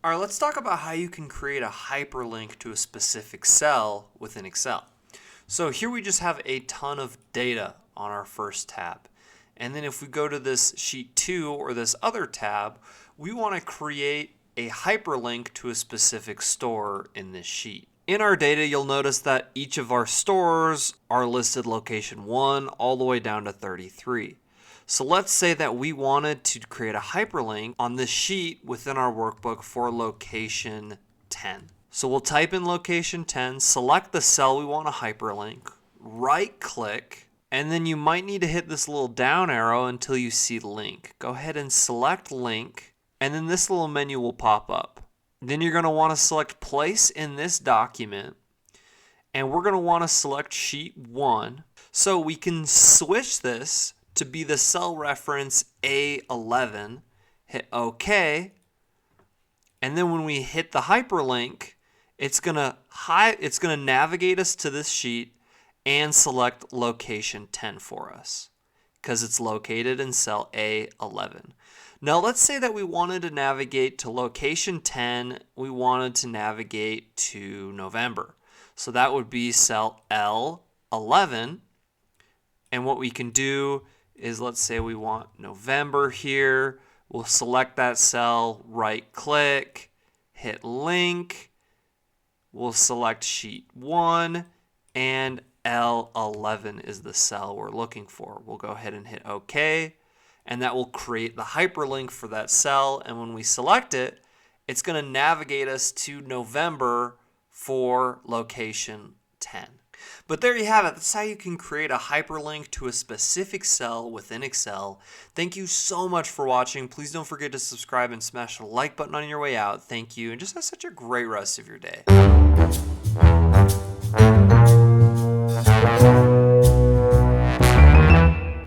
All right, let's talk about how you can create a hyperlink to a specific cell within Excel. So here we just have a ton of data on our first tab. And then if we go to this sheet 2 or this other tab, we want to create a hyperlink to a specific store in this sheet. In our data, you'll notice that each of our stores are listed location 1 all the way down to 33. So let's say that we wanted to create a hyperlink on this sheet within our workbook for location 10. So we'll type in location 10, select the cell we want to hyperlink, right click, and then you might need to hit this little down arrow until you see link. Go ahead and select link, and then this little menu will pop up. Then you're going to want to select place in this document, and we're going to want to select sheet 1. So we can switch this to be the cell reference A11, hit OK, and then when we hit the hyperlink, it's gonna navigate us to this sheet and select location 10 for us because it's located in cell A11. Now let's say that we wanted to navigate to location 10, we wanted to navigate to November. So that would be cell L11, and what we can do is, let's say we want November here. We'll select that cell, right click, hit link. We'll select sheet 1, and L11 is the cell we're looking for. We'll go ahead and hit OK, and that will create the hyperlink for that cell. And when we select it, it's going to navigate us to November for location 10. But there you have it. That's how you can create a hyperlink to a specific cell within Excel. Thank you so much for watching. Please don't forget to subscribe and smash the like button on your way out. Thank you, and just have such a great rest of your day.